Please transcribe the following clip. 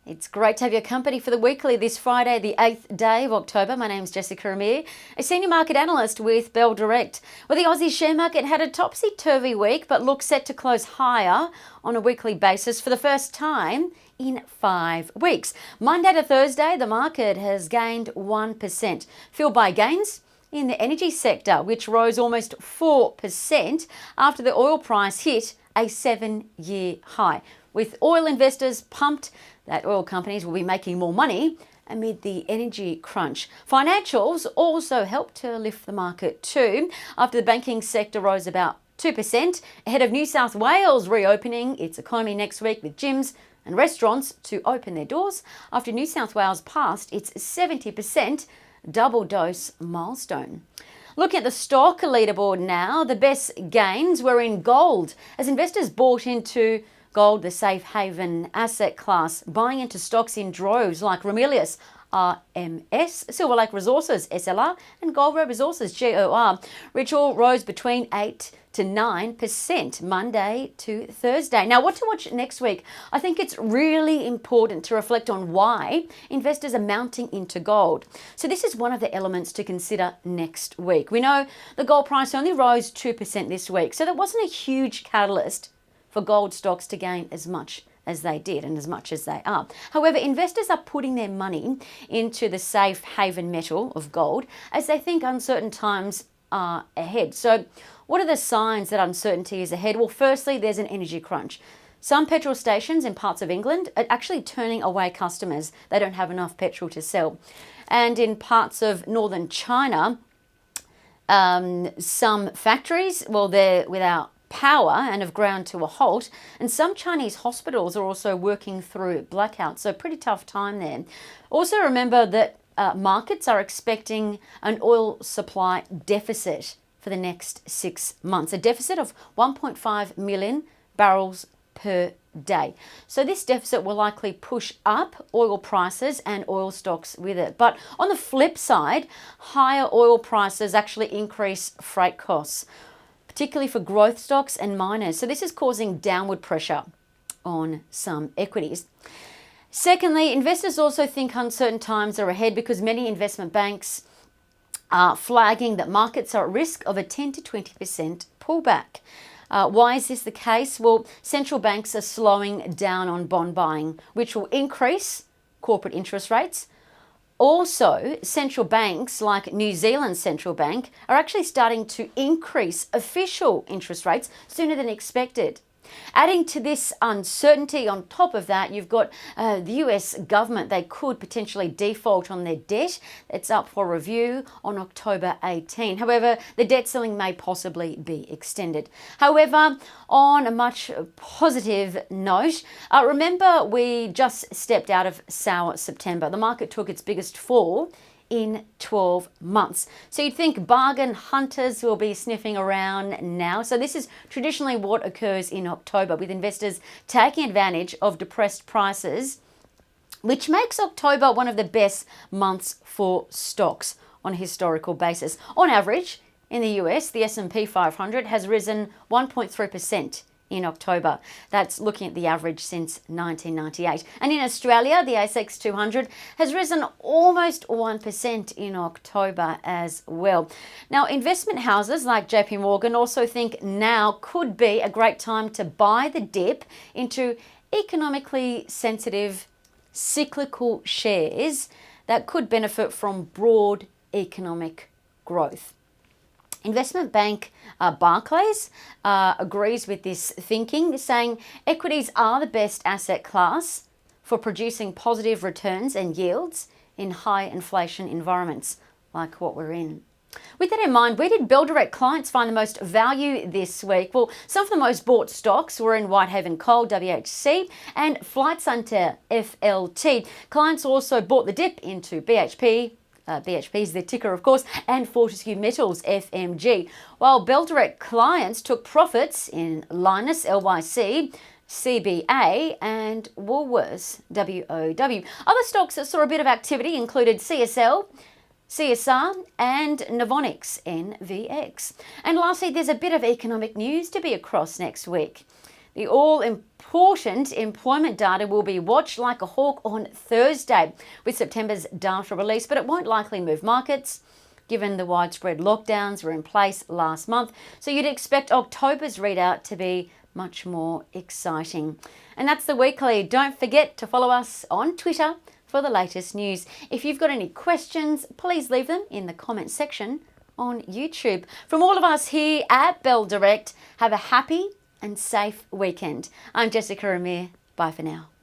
It's great to have your company for the weekly this Friday, the 8th day of October. My name's Jessica Amir, a senior market analyst with Bell Direct. Well, the Aussie share market had a topsy-turvy week, but looks set to close higher on a weekly basis for the first time in 5 weeks. Monday to Thursday, the market has gained 1%, fueled by gains in the energy sector, which rose almost 4% after the oil price hit a 7-year high. With oil investors pumped that oil companies will be making more money amid the energy crunch. Financials also helped to lift the market too, after the banking sector rose about 2% ahead of New South Wales reopening its economy next week, with gyms and restaurants to open their doors after New South Wales passed its 70% double dose milestone. Looking at the stock leaderboard now, the best gains were in gold as investors bought into gold, the safe haven asset class, buying into stocks in droves like Ramelius, RMS, Silver Lake Resources, SLR, and Gold Road Resources, GOR, which all rose between 8 to 9% Monday to Thursday. Now, what to watch next week? I think it's really important to reflect on why investors are mounting into gold. So this is one of the elements to consider next week. We know the gold price only rose 2% this week, so that wasn't a huge catalyst for gold stocks to gain as much as they did and as much as they are. However, investors are putting their money into the safe haven metal of gold as they think uncertain times are ahead. So what are the signs that uncertainty is ahead? Well, firstly, there's an energy crunch. Some petrol stations in parts of England are actually turning away customers. They don't have enough petrol to sell. And in parts of northern China, some factories, well, they're without power and have ground to a halt, and some Chinese hospitals are also working through blackouts, so pretty tough time there. Also remember that markets are expecting an oil supply deficit for the next 6 months, a deficit of 1.5 million barrels per day. So this deficit will likely push up oil prices and oil stocks with it. But on the flip side, higher oil prices actually increase freight costs, particularly for growth stocks and miners. So this is causing downward pressure on some equities. Secondly, investors also think uncertain times are ahead because many investment banks are flagging that markets are at risk of a 10 to 20% pullback. Why is this the case? Well, central banks are slowing down on bond buying, which will increase corporate interest rates. Also, central banks like New Zealand Central Bank are actually starting to increase official interest rates sooner than expected. Adding to this uncertainty, on top of that, you've got the US government. They could potentially default on their debt. It's up for review on October 18. However, the debt ceiling may possibly be extended. However, on a much positive note, remember we just stepped out of sour September. The market took its biggest fall in 12 months. So you'd think bargain hunters will be sniffing around now. So this is traditionally what occurs in October, with investors taking advantage of depressed prices, which makes October one of the best months for stocks on a historical basis. On average, in the US, the S&P 500 has risen 1.3% in October. That's looking at the average since 1998. And in Australia, the ASX 200 has risen almost 1% in October as well. Now, investment houses like JP Morgan also think now could be a great time to buy the dip into economically sensitive cyclical shares that could benefit from broad economic growth. Investment bank Barclays agrees with this thinking, saying equities are the best asset class for producing positive returns and yields in high inflation environments like what we're in. With that in mind, where did Bell Direct clients find the most value this week? Well, some of the most bought stocks were in Whitehaven Coal, WHC, and Flight Centre, FLT. Clients also bought the dip into BHP. BHP is the ticker, of course, and Fortescue Metals, FMG, while Bell Direct clients took profits in Linus, LYC, CBA, and Woolworths, WOW. Other stocks that saw a bit of activity included CSL, CSR, and Novonix, NVX. And lastly, there's a bit of economic news to be across next week. The all-important important employment data will be watched like a hawk on Thursday with September's data release, but it won't likely move markets given the widespread lockdowns were in place last month. So you'd expect October's readout to be much more exciting. And that's the weekly. Don't forget to follow us on Twitter for the latest news. If you've got any questions, please leave them in the comment section on YouTube. From all of us here at Bell Direct, have a happy and safe weekend. I'm Jessica Amir. Bye for now.